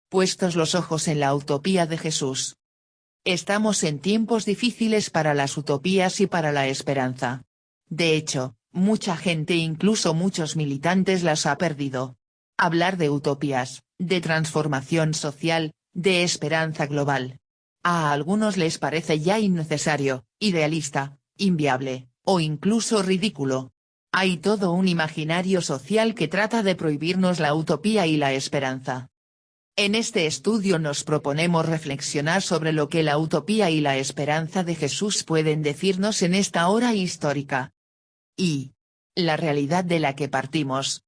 puestos los ojos en la utopía de Jesús. Estamos en tiempos difíciles para las utopías y para la esperanza. De hecho, mucha gente, incluso muchos militantes, las ha perdido. Hablar de utopías, de transformación social, de esperanza global. A algunos les parece ya innecesario, idealista, inviable, o incluso ridículo. Hay todo un imaginario social que trata de prohibirnos la utopía y la esperanza. En este estudio nos proponemos reflexionar sobre lo que la utopía y la esperanza de Jesús pueden decirnos en esta hora histórica. Y la realidad de la que partimos.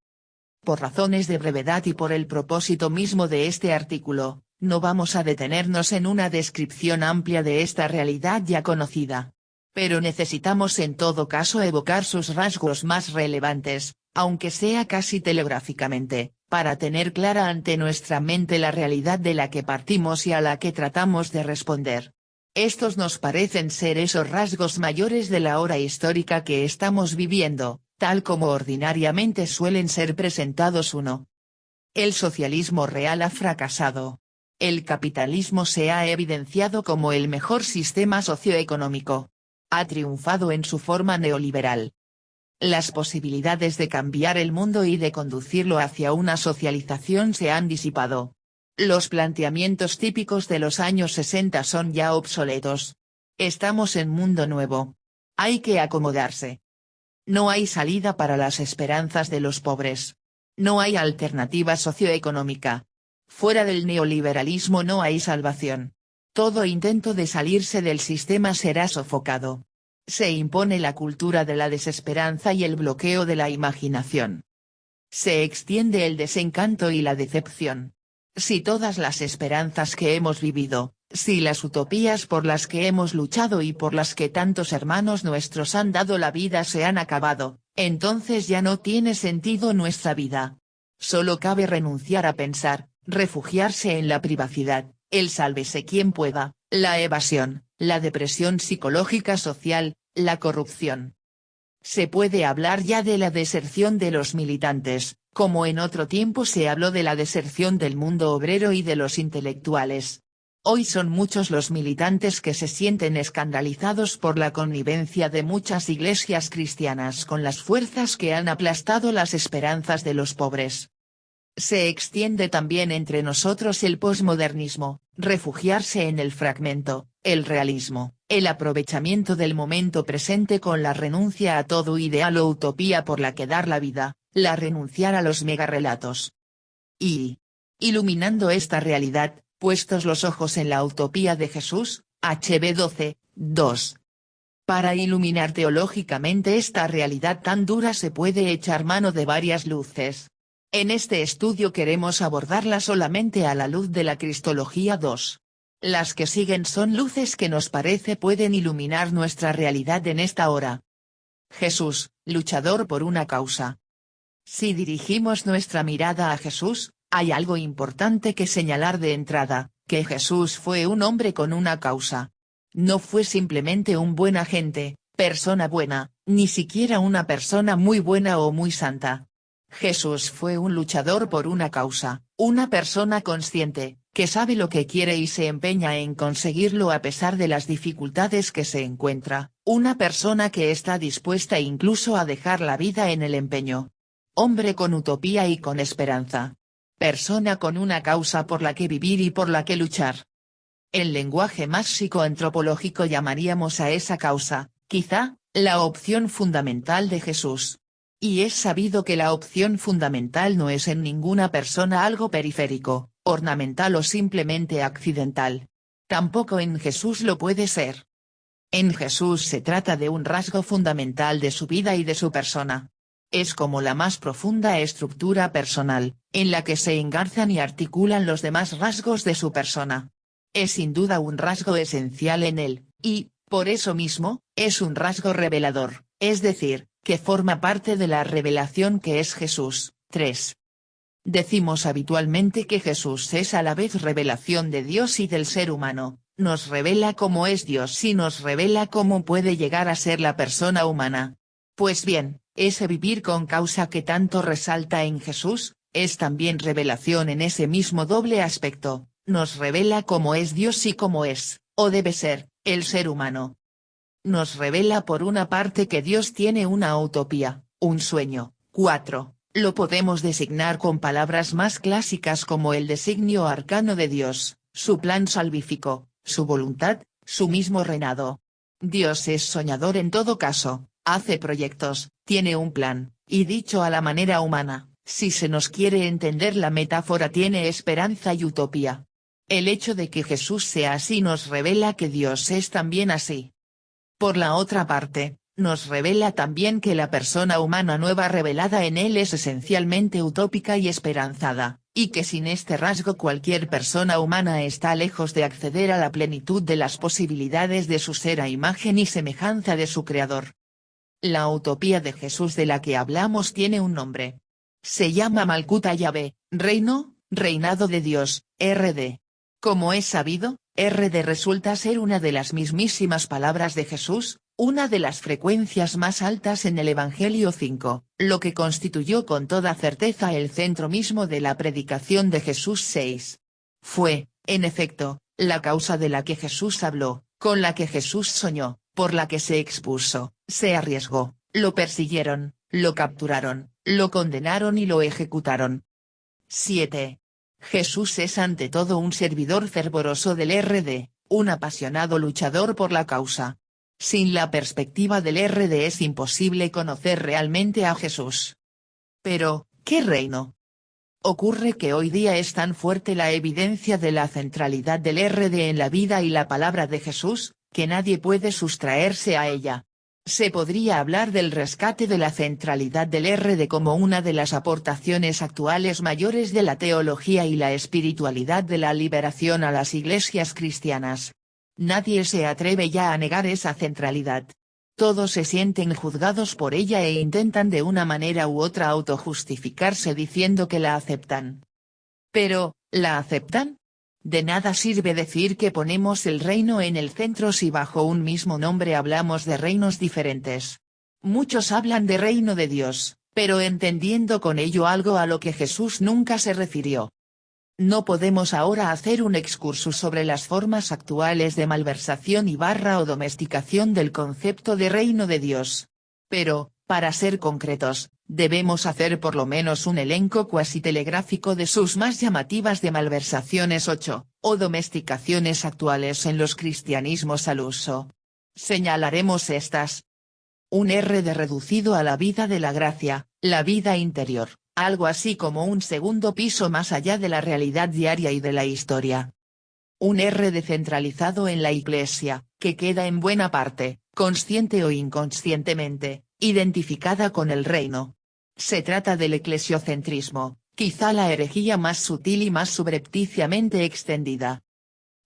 Por razones de brevedad y por el propósito mismo de este artículo, no vamos a detenernos en una descripción amplia de esta realidad ya conocida. Pero necesitamos en todo caso evocar sus rasgos más relevantes, aunque sea casi telegráficamente, para tener clara ante nuestra mente la realidad de la que partimos y a la que tratamos de responder. Estos nos parecen ser esos rasgos mayores de la hora histórica que estamos viviendo, tal como ordinariamente suelen ser presentados. 1. El socialismo real ha fracasado. El capitalismo se ha evidenciado como el mejor sistema socioeconómico. Ha triunfado en su forma neoliberal. Las posibilidades de cambiar el mundo y de conducirlo hacia una socialización se han disipado. Los planteamientos típicos de los años 60 son ya obsoletos. Estamos en mundo nuevo. Hay que acomodarse. No hay salida para las esperanzas de los pobres. No hay alternativa socioeconómica. Fuera del neoliberalismo no hay salvación. Todo intento de salirse del sistema será sofocado. Se impone la cultura de la desesperanza y el bloqueo de la imaginación. Se extiende el desencanto y la decepción. Si todas las esperanzas que hemos vivido, si las utopías por las que hemos luchado y por las que tantos hermanos nuestros han dado la vida se han acabado, entonces ya no tiene sentido nuestra vida. Solo cabe renunciar a pensar, refugiarse en la privacidad, el sálvese quien pueda, la evasión, la depresión psicológica social, la corrupción. Se puede hablar ya de la deserción de los militantes, como en otro tiempo se habló de la deserción del mundo obrero y de los intelectuales. Hoy son muchos los militantes que se sienten escandalizados por la connivencia de muchas iglesias cristianas con las fuerzas que han aplastado las esperanzas de los pobres. Se extiende también entre nosotros el posmodernismo, refugiarse en el fragmento, el realismo, el aprovechamiento del momento presente con la renuncia a todo ideal o utopía por la que dar la vida, la renunciar a los megarrelatos. Y, iluminando esta realidad, puestos los ojos en la utopía de Jesús, HB 12, 2. Para iluminar teológicamente esta realidad tan dura se puede echar mano de varias luces. En este estudio queremos abordarla solamente a la luz de la Cristología 2. Las que siguen son luces que nos parece pueden iluminar nuestra realidad en esta hora. Jesús, luchador por una causa. Si dirigimos nuestra mirada a Jesús, hay algo importante que señalar de entrada, que Jesús fue un hombre con una causa. No fue simplemente un buen agente, persona buena, ni siquiera una persona muy buena o muy santa. Jesús fue un luchador por una causa, una persona consciente, que sabe lo que quiere y se empeña en conseguirlo a pesar de las dificultades que se encuentra, una persona que está dispuesta incluso a dejar la vida en el empeño. Hombre con utopía y con esperanza. Persona con una causa por la que vivir y por la que luchar. En lenguaje más psicoantropológico llamaríamos a esa causa, quizá, la opción fundamental de Jesús. Y es sabido que la opción fundamental no es en ninguna persona algo periférico, ornamental o simplemente accidental. Tampoco en Jesús lo puede ser. En Jesús se trata de un rasgo fundamental de su vida y de su persona. Es como la más profunda estructura personal, en la que se engarzan y articulan los demás rasgos de su persona. Es sin duda un rasgo esencial en él, y, por eso mismo, es un rasgo revelador, es decir, que forma parte de la revelación que es Jesús. 3. Decimos habitualmente que Jesús es a la vez revelación de Dios y del ser humano, nos revela cómo es Dios y nos revela cómo puede llegar a ser la persona humana. Pues bien, ese vivir con causa que tanto resalta en Jesús, es también revelación en ese mismo doble aspecto, nos revela cómo es Dios y cómo es, o debe ser, el ser humano. Nos revela por una parte que Dios tiene una utopía, un sueño. 4. Lo podemos designar con palabras más clásicas como el designio arcano de Dios, su plan salvífico, su voluntad, su mismo reinado. Dios es soñador en todo caso, hace proyectos, tiene un plan, y dicho a la manera humana, si se nos quiere entender la metáfora tiene esperanza y utopía. El hecho de que Jesús sea así nos revela que Dios es también así. Por la otra parte, nos revela también que la persona humana nueva revelada en él es esencialmente utópica y esperanzada, y que sin este rasgo cualquier persona humana está lejos de acceder a la plenitud de las posibilidades de su ser a imagen y semejanza de su Creador. La utopía de Jesús de la que hablamos tiene un nombre. Se llama Malkut Yahvé, reino, reinado de Dios, RD. Como es sabido, RD resulta ser una de las mismísimas palabras de Jesús, una de las frecuencias más altas en el Evangelio 5, lo que constituyó con toda certeza el centro mismo de la predicación de Jesús 6. Fue, en efecto, la causa de la que Jesús habló, con la que Jesús soñó, por la que se expuso, se arriesgó, lo persiguieron, lo capturaron, lo condenaron y lo ejecutaron. 7. Jesús es ante todo un servidor fervoroso del RD, un apasionado luchador por la causa. Sin la perspectiva del RD es imposible conocer realmente a Jesús. Pero, ¿qué reino? Ocurre que hoy día es tan fuerte la evidencia de la centralidad del RD en la vida y la palabra de Jesús, que nadie puede sustraerse a ella. Se podría hablar del rescate de la centralidad del RD como una de las aportaciones actuales mayores de la teología y la espiritualidad de la liberación a las iglesias cristianas. Nadie se atreve ya a negar esa centralidad. Todos se sienten juzgados por ella e intentan de una manera u otra autojustificarse diciendo que la aceptan. Pero, ¿la aceptan? De nada sirve decir que ponemos el reino en el centro si bajo un mismo nombre hablamos de reinos diferentes. Muchos hablan de reino de Dios, pero entendiendo con ello algo a lo que Jesús nunca se refirió. No podemos ahora hacer un excursus sobre las formas actuales de malversación o domesticación del concepto de reino de Dios. Pero, para ser concretos, debemos hacer por lo menos un elenco cuasi telegráfico de sus más llamativas de malversaciones o domesticaciones actuales en los cristianismos al uso. Señalaremos estas. Un RD reducido a la vida de la gracia, la vida interior, algo así como un segundo piso más allá de la realidad diaria y de la historia. Un RD centralizado en la Iglesia, que queda en buena parte, consciente o inconscientemente, identificada con el reino. Se trata del eclesiocentrismo, quizá la herejía más sutil y más subrepticiamente extendida.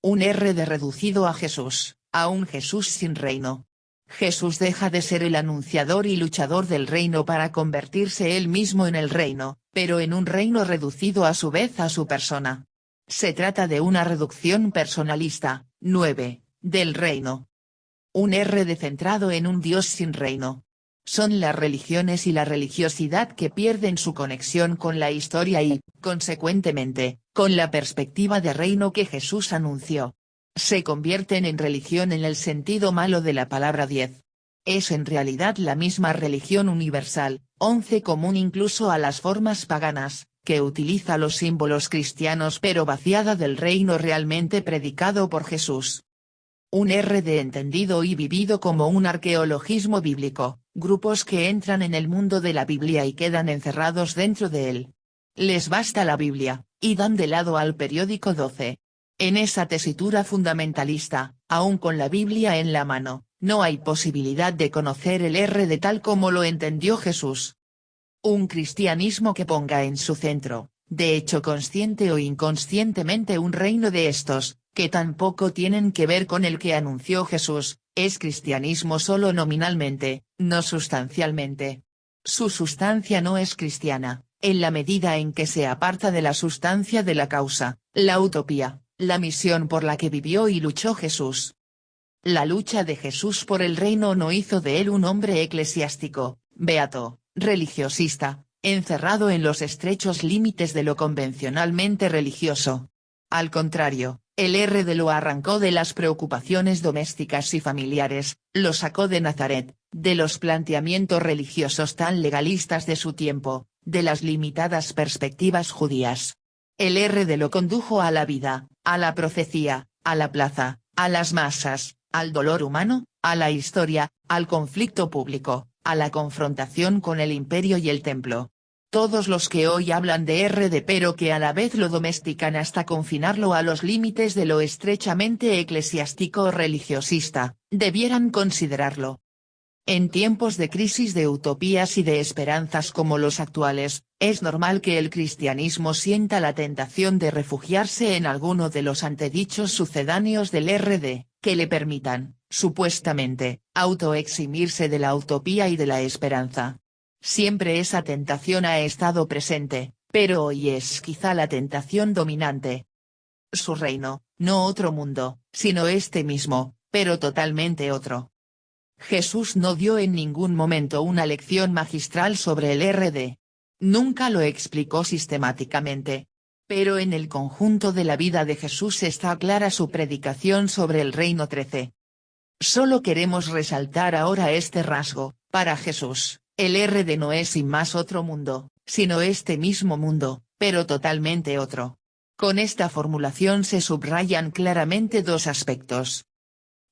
Un RD reducido a Jesús, a un Jesús sin reino. Jesús deja de ser el anunciador y luchador del reino para convertirse él mismo en el reino, pero en un reino reducido a su vez a su persona. Se trata de una reducción personalista. 9. Del reino. Un RD centrado en un Dios sin reino. Son las religiones y la religiosidad que pierden su conexión con la historia y, consecuentemente, con la perspectiva de reino que Jesús anunció. Se convierten en religión en el sentido malo de la palabra 10. Es en realidad la misma religión universal, 11 común incluso a las formas paganas, que utiliza los símbolos cristianos pero vaciada del reino realmente predicado por Jesús. Un RD entendido y vivido como un arqueologismo bíblico, grupos que entran en el mundo de la Biblia y quedan encerrados dentro de él. Les basta la Biblia, y dan de lado al periódico 12. En esa tesitura fundamentalista, aun con la Biblia en la mano, no hay posibilidad de conocer el RD tal como lo entendió Jesús. Un cristianismo que ponga en su centro, de hecho consciente o inconscientemente un reino de estos, que tampoco tienen que ver con el que anunció Jesús, es cristianismo solo nominalmente, no sustancialmente. Su sustancia no es cristiana, en la medida en que se aparta de la sustancia de la causa, la utopía, la misión por la que vivió y luchó Jesús. La lucha de Jesús por el reino no hizo de él un hombre eclesiástico, beato, religiosista, encerrado en los estrechos límites de lo convencionalmente religioso. Al contrario, el RD lo arrancó de las preocupaciones domésticas y familiares, lo sacó de Nazaret, de los planteamientos religiosos tan legalistas de su tiempo, de las limitadas perspectivas judías. El RD lo condujo a la vida, a la profecía, a la plaza, a las masas, al dolor humano, a la historia, al conflicto público, a la confrontación con el imperio y el templo. Todos los que hoy hablan de RD pero que a la vez lo domestican hasta confinarlo a los límites de lo estrechamente eclesiástico o religiosista, debieran considerarlo. En tiempos de crisis de utopías y de esperanzas como los actuales, es normal que el cristianismo sienta la tentación de refugiarse en alguno de los antedichos sucedáneos del RD, que le permitan, supuestamente, autoeximirse de la utopía y de la esperanza. Siempre esa tentación ha estado presente, pero hoy es quizá la tentación dominante. Su reino, no otro mundo, sino este mismo, pero totalmente otro. Jesús no dio en ningún momento una lección magistral sobre el RD. Nunca lo explicó sistemáticamente. Pero en el conjunto de la vida de Jesús está clara su predicación sobre el reino 13. Solo queremos resaltar ahora este rasgo: para Jesús, el RD no es sin más otro mundo, sino este mismo mundo, pero totalmente otro. Con esta formulación se subrayan claramente dos aspectos.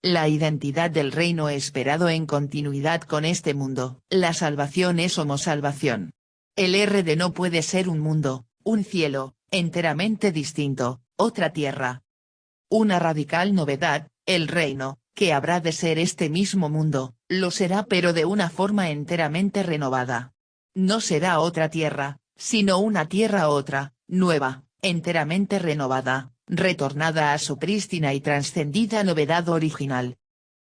La identidad del reino esperado en continuidad con este mundo. La salvación es homosalvación. El RD no puede ser un mundo, un cielo, enteramente distinto, otra tierra. Una radical novedad: el reino, que habrá de ser este mismo mundo, lo será pero de una forma enteramente renovada. No será otra tierra, sino una tierra otra, nueva, enteramente renovada, retornada a su prístina y trascendida novedad original.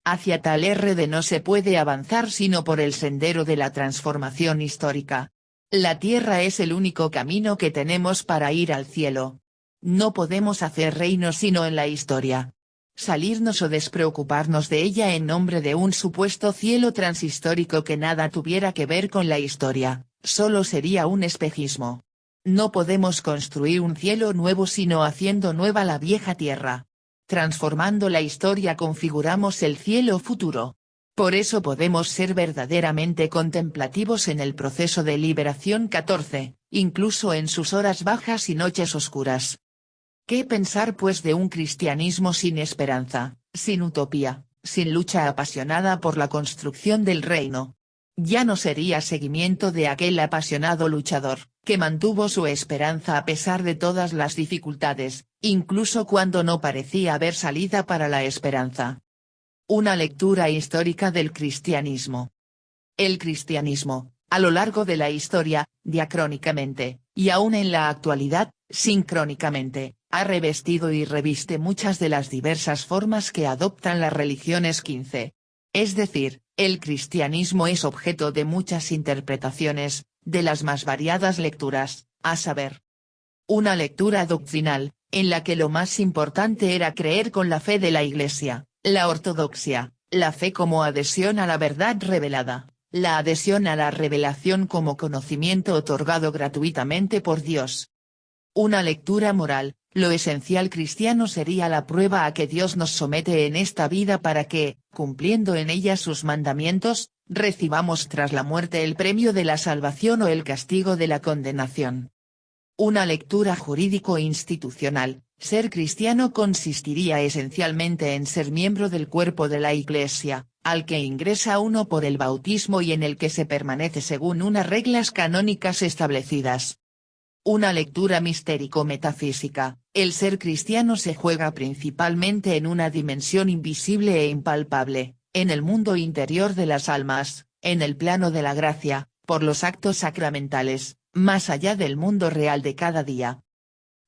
Hacia tal RD no se puede avanzar sino por el sendero de la transformación histórica. La tierra es el único camino que tenemos para ir al cielo. No podemos hacer reino sino en la historia. Salirnos o despreocuparnos de ella en nombre de un supuesto cielo transhistórico que nada tuviera que ver con la historia, solo sería un espejismo. No podemos construir un cielo nuevo sino haciendo nueva la vieja tierra. Transformando la historia configuramos el cielo futuro. Por eso podemos ser verdaderamente contemplativos en el proceso de liberación 14, incluso en sus horas bajas y noches oscuras. ¿Qué pensar pues de un cristianismo sin esperanza, sin utopía, sin lucha apasionada por la construcción del reino? Ya no sería seguimiento de aquel apasionado luchador, que mantuvo su esperanza a pesar de todas las dificultades, incluso cuando no parecía haber salida para la esperanza. Una lectura histórica del cristianismo. El cristianismo, a lo largo de la historia, diacrónicamente, y aún en la actualidad, sincrónicamente, ha revestido y reviste muchas de las diversas formas que adoptan las religiones 15. Es decir, el cristianismo es objeto de muchas interpretaciones, de las más variadas lecturas, a saber. Una lectura doctrinal, en la que lo más importante era creer con la fe de la Iglesia, la ortodoxia, la fe como adhesión a la verdad revelada, la adhesión a la revelación como conocimiento otorgado gratuitamente por Dios. Una lectura moral: lo esencial cristiano sería la prueba a que Dios nos somete en esta vida para que, cumpliendo en ella sus mandamientos, recibamos tras la muerte el premio de la salvación o el castigo de la condenación. Una lectura jurídico-institucional: ser cristiano consistiría esencialmente en ser miembro del cuerpo de la Iglesia, al que ingresa uno por el bautismo y en el que se permanece según unas reglas canónicas establecidas. Una lectura mistérico-metafísica: el ser cristiano se juega principalmente en una dimensión invisible e impalpable, en el mundo interior de las almas, en el plano de la gracia, por los actos sacramentales, más allá del mundo real de cada día.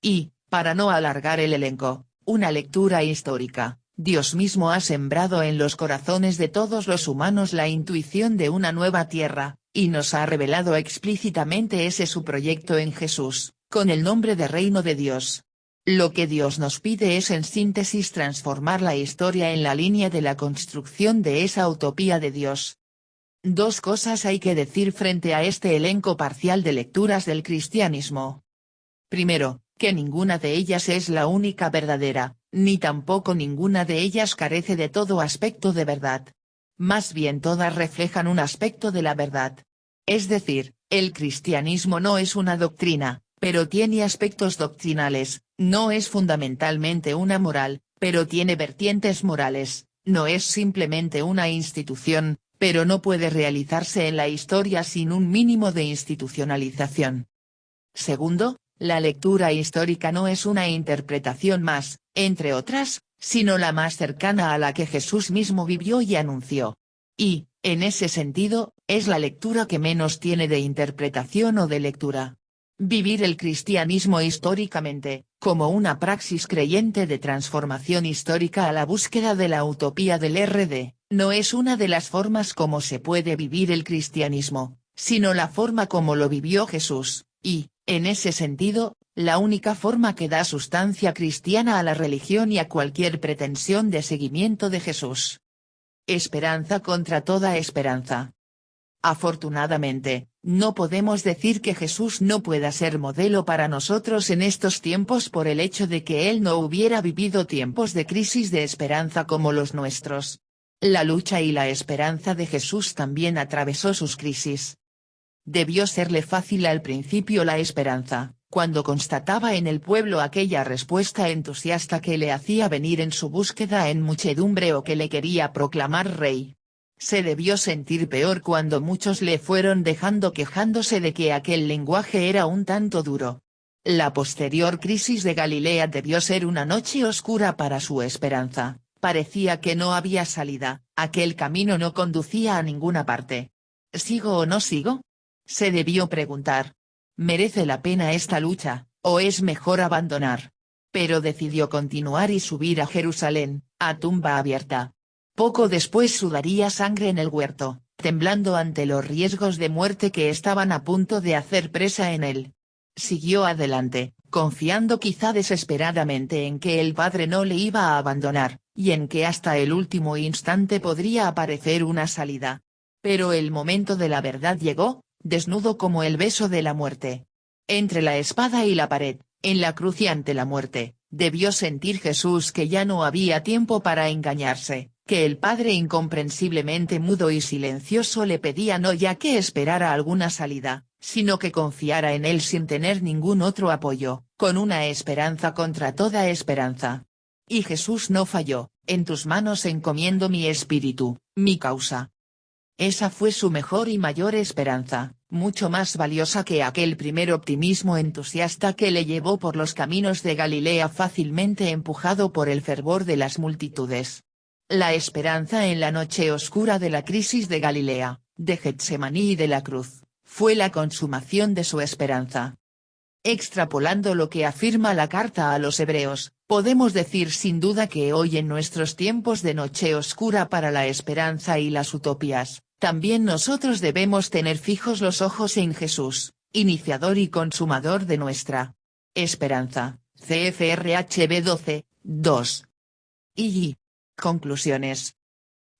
Y, para no alargar el elenco, una lectura histórica: Dios mismo ha sembrado en los corazones de todos los humanos la intuición de una nueva tierra, y nos ha revelado explícitamente ese su proyecto en Jesús, con el nombre de Reino de Dios. Lo que Dios nos pide es en síntesis transformar la historia en la línea de la construcción de esa utopía de Dios. Dos cosas hay que decir frente a este elenco parcial de lecturas del cristianismo. Primero, que ninguna de ellas es la única verdadera, ni tampoco ninguna de ellas carece de todo aspecto de verdad. Más bien todas reflejan un aspecto de la verdad. Es decir, el cristianismo no es una doctrina, pero tiene aspectos doctrinales, no es fundamentalmente una moral, pero tiene vertientes morales, no es simplemente una institución, pero no puede realizarse en la historia sin un mínimo de institucionalización. Segundo, la lectura histórica no es una interpretación más, entre otras, sino la más cercana a la que Jesús mismo vivió y anunció. Y, en ese sentido, es la lectura que menos tiene de interpretación o de lectura. Vivir el cristianismo históricamente, como una praxis creyente de transformación histórica a la búsqueda de la utopía del RD, no es una de las formas como se puede vivir el cristianismo, sino la forma como lo vivió Jesús, y, en ese sentido, la única forma que da sustancia cristiana a la religión y a cualquier pretensión de seguimiento de Jesús. Esperanza contra toda esperanza. Afortunadamente, no podemos decir que Jesús no pueda ser modelo para nosotros en estos tiempos por el hecho de que él no hubiera vivido tiempos de crisis de esperanza como los nuestros. La lucha y la esperanza de Jesús también atravesó sus crisis. Debió serle fácil al principio la esperanza, cuando constataba en el pueblo aquella respuesta entusiasta que le hacía venir en su búsqueda en muchedumbre o que le quería proclamar rey. Se debió sentir peor cuando muchos le fueron dejando quejándose de que aquel lenguaje era un tanto duro. La posterior crisis de Galilea debió ser una noche oscura para su esperanza, parecía que no había salida, aquel camino no conducía a ninguna parte. ¿Sigo o no sigo? Se debió preguntar. ¿Merece la pena esta lucha, o es mejor abandonar? Pero decidió continuar y subir a Jerusalén, a tumba abierta. Poco después sudaría sangre en el huerto, temblando ante los riesgos de muerte que estaban a punto de hacer presa en él. Siguió adelante, confiando quizá desesperadamente en que el Padre no le iba a abandonar, y en que hasta el último instante podría aparecer una salida. Pero el momento de la verdad llegó, desnudo como el beso de la muerte. Entre la espada y la pared, en la cruz y ante la muerte, debió sentir Jesús que ya no había tiempo para engañarse, que el Padre incomprensiblemente mudo y silencioso le pedía no ya que esperara alguna salida, sino que confiara en él sin tener ningún otro apoyo, con una esperanza contra toda esperanza. Y Jesús no falló, en tus manos encomiendo mi espíritu, mi causa. Esa fue su mejor y mayor esperanza, mucho más valiosa que aquel primer optimismo entusiasta que le llevó por los caminos de Galilea fácilmente empujado por el fervor de las multitudes. La esperanza en la noche oscura de la crisis de Galilea, de Getsemaní y de la cruz, fue la consumación de su esperanza. Extrapolando lo que afirma la carta a los Hebreos, podemos decir sin duda que hoy en nuestros tiempos de noche oscura para la esperanza y las utopías, también nosotros debemos tener fijos los ojos en Jesús, iniciador y consumador de nuestra esperanza. CFRHB 12, 2. Y. Conclusiones.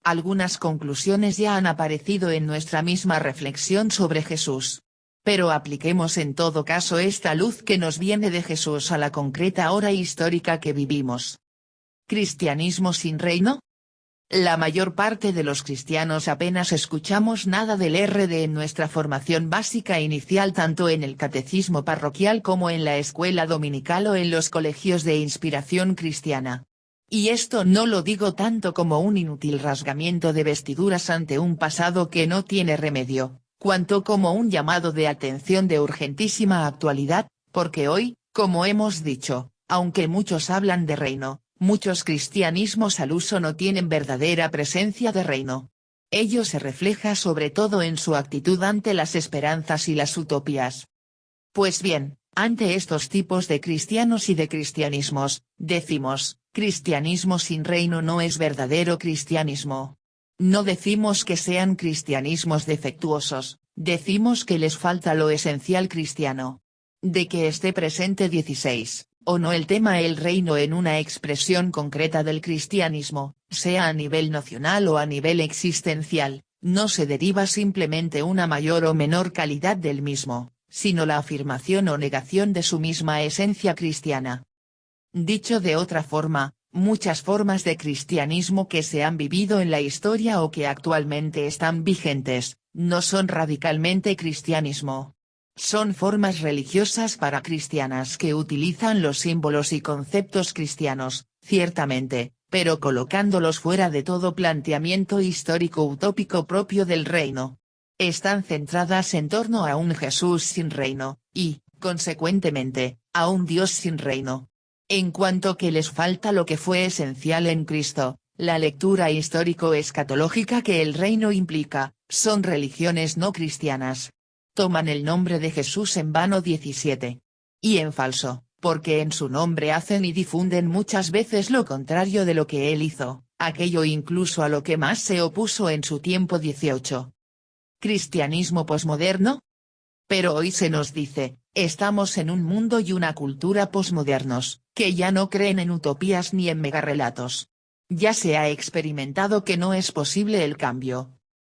Algunas conclusiones ya han aparecido en nuestra misma reflexión sobre Jesús. Pero apliquemos en todo caso esta luz que nos viene de Jesús a la concreta hora histórica que vivimos. ¿Cristianismo sin reino? La mayor parte de los cristianos apenas escuchamos nada del RD en nuestra formación básica inicial tanto en el catecismo parroquial como en la escuela dominical o en los colegios de inspiración cristiana. Y esto no lo digo tanto como un inútil rasgamiento de vestiduras ante un pasado que no tiene remedio, cuanto como un llamado de atención de urgentísima actualidad, porque hoy, como hemos dicho, aunque muchos hablan de reino, muchos cristianismos al uso no tienen verdadera presencia de reino. Ello se refleja sobre todo en su actitud ante las esperanzas y las utopías. Pues bien, ante estos tipos de cristianos y de cristianismos, decimos, cristianismo sin reino no es verdadero cristianismo. No decimos que sean cristianismos defectuosos, decimos que les falta lo esencial cristiano. De que esté presente 16, o no el tema el reino en una expresión concreta del cristianismo, sea a nivel nacional o a nivel existencial, no se deriva simplemente una mayor o menor calidad del mismo, sino la afirmación o negación de su misma esencia cristiana. Dicho de otra forma, muchas formas de cristianismo que se han vivido en la historia o que actualmente están vigentes, no son radicalmente cristianismo. Son formas religiosas paracristianas que utilizan los símbolos y conceptos cristianos, ciertamente, pero colocándolos fuera de todo planteamiento histórico utópico propio del reino. Están centradas en torno a un Jesús sin reino, y, consecuentemente, a un Dios sin reino. En cuanto que les falta lo que fue esencial en Cristo, la lectura histórico-escatológica que el reino implica, son religiones no cristianas. Toman el nombre de Jesús en vano 17. Y en falso, porque en su nombre hacen y difunden muchas veces lo contrario de lo que él hizo, aquello incluso a lo que más se opuso en su tiempo 18. ¿Cristianismo posmoderno? Pero hoy se nos dice, estamos en un mundo y una cultura posmodernos, que ya no creen en utopías ni en megarrelatos. Ya se ha experimentado que no es posible el cambio.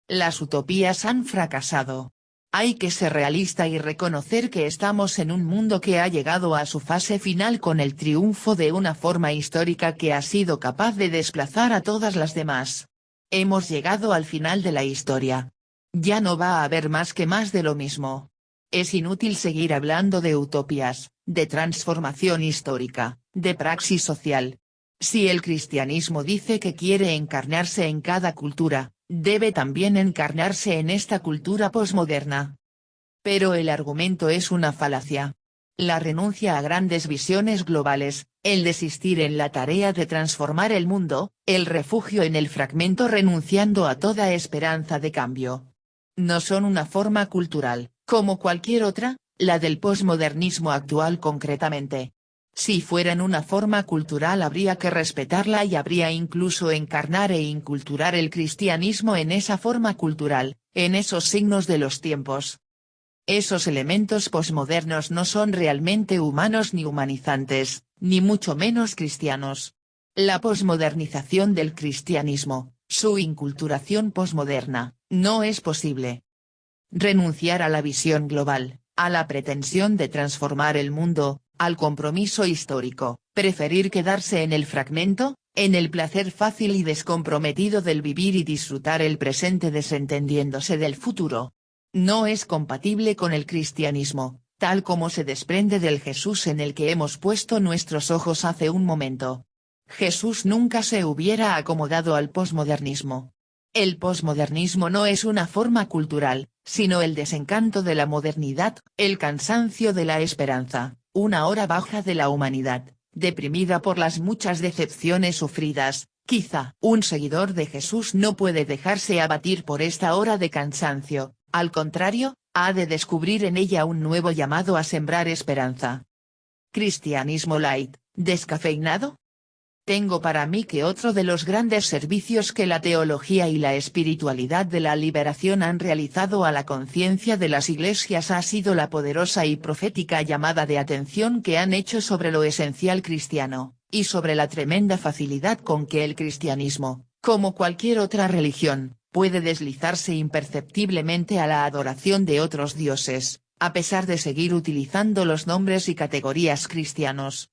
Las utopías han fracasado. Hay que ser realista y reconocer que estamos en un mundo que ha llegado a su fase final con el triunfo de una forma histórica que ha sido capaz de desplazar a todas las demás. Hemos llegado al final de la historia. Ya no va a haber más de lo mismo. Es inútil seguir hablando de utopías, de transformación histórica, de praxis social. Si el cristianismo dice que quiere encarnarse en cada cultura, debe también encarnarse en esta cultura posmoderna. Pero el argumento es una falacia. La renuncia a grandes visiones globales, el desistir en la tarea de transformar el mundo, el refugio en el fragmento renunciando a toda esperanza de cambio. No son una forma cultural, como cualquier otra, la del posmodernismo actual concretamente. Si fueran una forma cultural habría que respetarla y habría incluso encarnar e inculturar el cristianismo en esa forma cultural, en esos signos de los tiempos. Esos elementos posmodernos no son realmente humanos ni humanizantes, ni mucho menos cristianos. La posmodernización del cristianismo, su inculturación posmoderna, no es posible. Renunciar a la visión global, a la pretensión de transformar el mundo, al compromiso histórico, preferir quedarse en el fragmento, en el placer fácil y descomprometido del vivir y disfrutar el presente desentendiéndose del futuro. No es compatible con el cristianismo, tal como se desprende del Jesús en el que hemos puesto nuestros ojos hace un momento. Jesús nunca se hubiera acomodado al posmodernismo. El posmodernismo no es una forma cultural, sino el desencanto de la modernidad, el cansancio de la esperanza, una hora baja de la humanidad, deprimida por las muchas decepciones sufridas. Quizá un seguidor de Jesús no puede dejarse abatir por esta hora de cansancio, al contrario, ha de descubrir en ella un nuevo llamado a sembrar esperanza. ¿Cristianismo light, descafeinado? Tengo para mí que otro de los grandes servicios que la teología y la espiritualidad de la liberación han realizado a la conciencia de las iglesias ha sido la poderosa y profética llamada de atención que han hecho sobre lo esencial cristiano, y sobre la tremenda facilidad con que el cristianismo, como cualquier otra religión, puede deslizarse imperceptiblemente a la adoración de otros dioses, a pesar de seguir utilizando los nombres y categorías cristianos.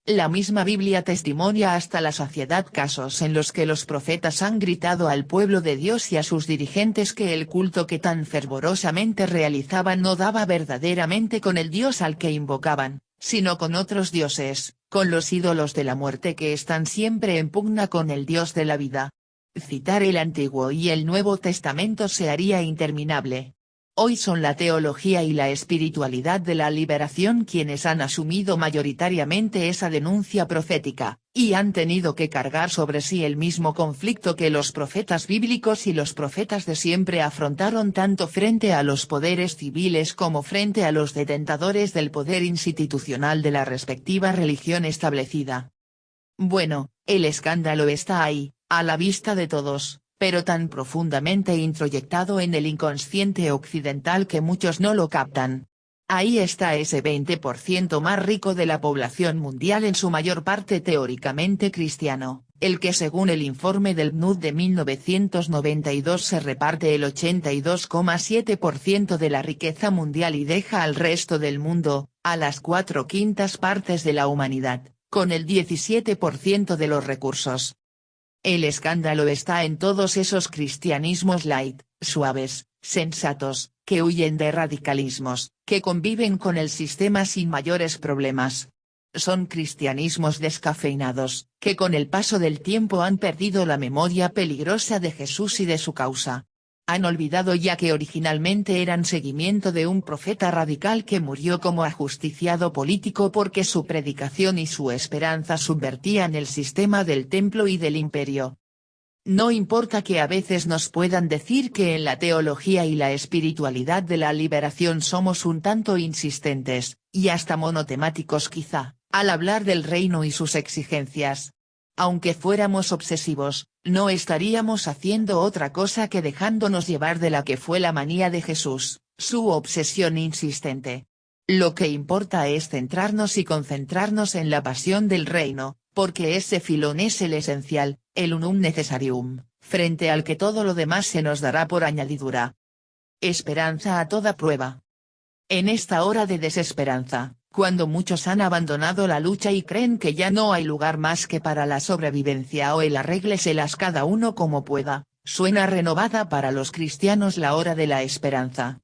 La misma Biblia testimonia hasta la saciedad casos en los que los profetas han gritado al pueblo de Dios y a sus dirigentes que el culto que tan fervorosamente realizaban no daba verdaderamente con el Dios al que invocaban, sino con otros dioses, con los ídolos de la muerte que están siempre en pugna con el Dios de la vida. Citar el Antiguo y el Nuevo Testamento se haría interminable. Hoy son la teología y la espiritualidad de la liberación quienes han asumido mayoritariamente esa denuncia profética, y han tenido que cargar sobre sí el mismo conflicto que los profetas bíblicos y los profetas de siempre afrontaron tanto frente a los poderes civiles como frente a los detentadores del poder institucional de la respectiva religión establecida. Bueno, el escándalo está ahí, a la vista de todos, pero tan profundamente introyectado en el inconsciente occidental que muchos no lo captan. Ahí está ese 20% más rico de la población mundial en su mayor parte teóricamente cristiano, el que según el informe del PNUD de 1992 se reparte el 82,7% de la riqueza mundial y deja al resto del mundo, a las 4/5 partes de la humanidad, con el 17% de los recursos. El escándalo está en todos esos cristianismos light, suaves, sensatos, que huyen de radicalismos, que conviven con el sistema sin mayores problemas. Son cristianismos descafeinados, que con el paso del tiempo han perdido la memoria peligrosa de Jesús y de su causa. Han olvidado ya que originalmente eran seguimiento de un profeta radical que murió como ajusticiado político porque su predicación y su esperanza subvertían el sistema del templo y del imperio. No importa que a veces nos puedan decir que en la teología y la espiritualidad de la liberación somos un tanto insistentes, y hasta monotemáticos quizá, al hablar del reino y sus exigencias. Aunque fuéramos obsesivos, no estaríamos haciendo otra cosa que dejándonos llevar de la que fue la manía de Jesús, su obsesión insistente. Lo que importa es centrarnos y concentrarnos en la pasión del reino, porque ese filón es el esencial, el unum necessarium, frente al que todo lo demás se nos dará por añadidura. Esperanza a toda prueba. En esta hora de desesperanza, cuando muchos han abandonado la lucha y creen que ya no hay lugar más que para la sobrevivencia o el arrégleselas cada uno como pueda, suena renovada para los cristianos la hora de la esperanza.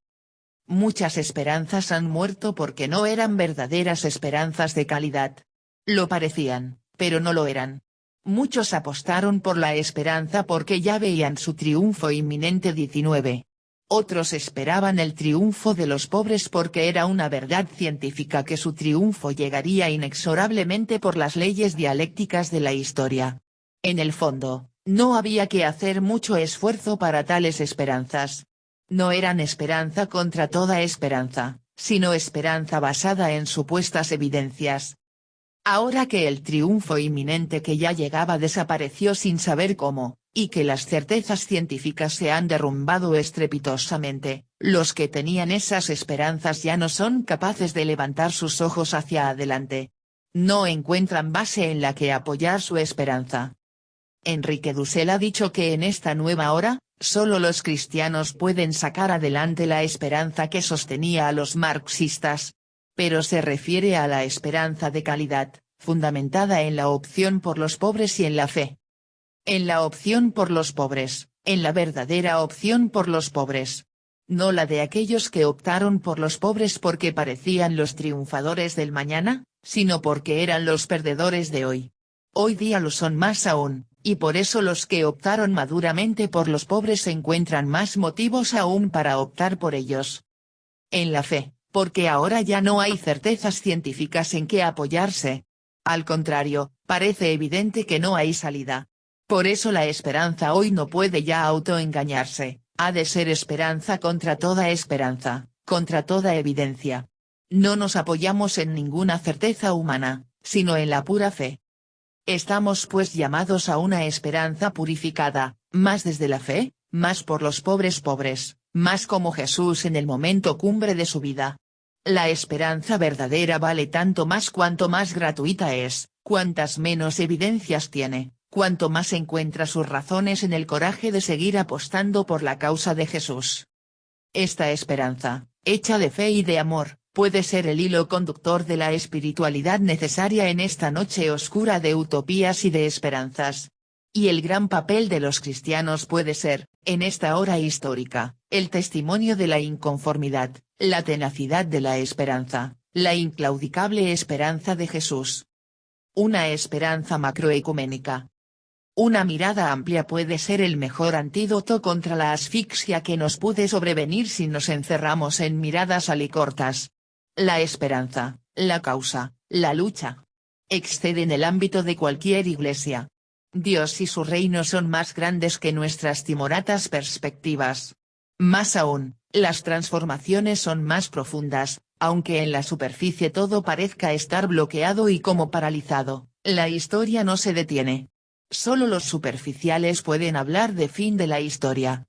Muchas esperanzas han muerto porque no eran verdaderas esperanzas de calidad. Lo parecían, pero no lo eran. Muchos apostaron por la esperanza porque ya veían su triunfo inminente. 19. Otros esperaban el triunfo de los pobres porque era una verdad científica que su triunfo llegaría inexorablemente por las leyes dialécticas de la historia. En el fondo, no había que hacer mucho esfuerzo para tales esperanzas. No eran esperanza contra toda esperanza, sino esperanza basada en supuestas evidencias. Ahora que el triunfo inminente que ya llegaba desapareció sin saber cómo, y que las certezas científicas se han derrumbado estrepitosamente, los que tenían esas esperanzas ya no son capaces de levantar sus ojos hacia adelante. No encuentran base en la que apoyar su esperanza. Enrique Dussel ha dicho que en esta nueva hora, solo los cristianos pueden sacar adelante la esperanza que sostenía a los marxistas. Pero se refiere a la esperanza de calidad, fundamentada en la opción por los pobres y en la fe. En la opción por los pobres, en la verdadera opción por los pobres. No la de aquellos que optaron por los pobres porque parecían los triunfadores del mañana, sino porque eran los perdedores de hoy. Hoy día lo son más aún, y por eso los que optaron maduramente por los pobres encuentran más motivos aún para optar por ellos. En la fe, porque ahora ya no hay certezas científicas en que apoyarse. Al contrario, parece evidente que no hay salida. Por eso la esperanza hoy no puede ya autoengañarse, ha de ser esperanza contra toda esperanza, contra toda evidencia. No nos apoyamos en ninguna certeza humana, sino en la pura fe. Estamos pues llamados a una esperanza purificada, más desde la fe, más por los pobres, más como Jesús en el momento cumbre de su vida. La esperanza verdadera vale tanto más cuanto más gratuita es, cuantas menos evidencias tiene, cuanto más encuentra sus razones en el coraje de seguir apostando por la causa de Jesús. Esta esperanza, hecha de fe y de amor, puede ser el hilo conductor de la espiritualidad necesaria en esta noche oscura de utopías y de esperanzas. Y el gran papel de los cristianos puede ser, en esta hora histórica, el testimonio de la inconformidad, la tenacidad de la esperanza, la inclaudicable esperanza de Jesús. Una esperanza macroecuménica. Una mirada amplia puede ser el mejor antídoto contra la asfixia que nos puede sobrevenir si nos encerramos en miradas alicortas. La esperanza, la causa, la lucha. Exceden el ámbito de cualquier iglesia. Dios y su reino son más grandes que nuestras timoratas perspectivas. Más aún, las transformaciones son más profundas, aunque en la superficie todo parezca estar bloqueado y como paralizado, la historia no se detiene. Solo los superficiales pueden hablar de fin de la historia.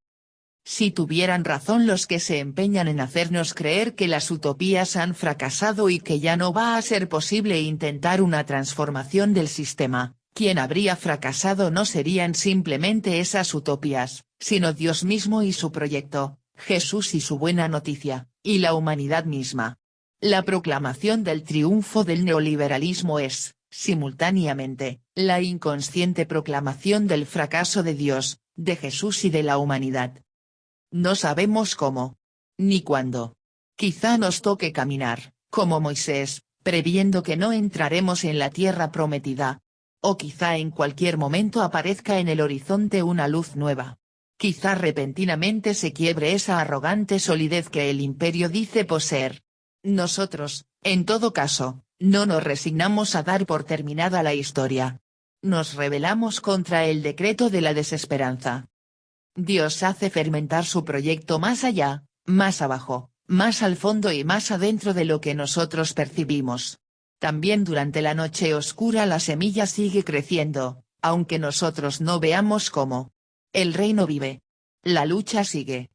Si tuvieran razón los que se empeñan en hacernos creer que las utopías han fracasado y que ya no va a ser posible intentar una transformación del sistema, Quien habría fracasado no serían simplemente esas utopías, sino Dios mismo y su proyecto, Jesús y su buena noticia, y la humanidad misma. La proclamación del triunfo del neoliberalismo es, simultáneamente, la inconsciente proclamación del fracaso de Dios, de Jesús y de la humanidad. No sabemos cómo. Ni cuándo. Quizá nos toque caminar, como Moisés, previendo que no entraremos en la tierra prometida. O quizá en cualquier momento aparezca en el horizonte una luz nueva. Quizá repentinamente se quiebre esa arrogante solidez que el imperio dice poseer. Nosotros, en todo caso, no nos resignamos a dar por terminada la historia. Nos rebelamos contra el decreto de la desesperanza. Dios hace fermentar su proyecto más allá, más abajo, más al fondo y más adentro de lo que nosotros percibimos. También durante la noche oscura la semilla sigue creciendo, aunque nosotros no veamos cómo. El reino vive. La lucha sigue.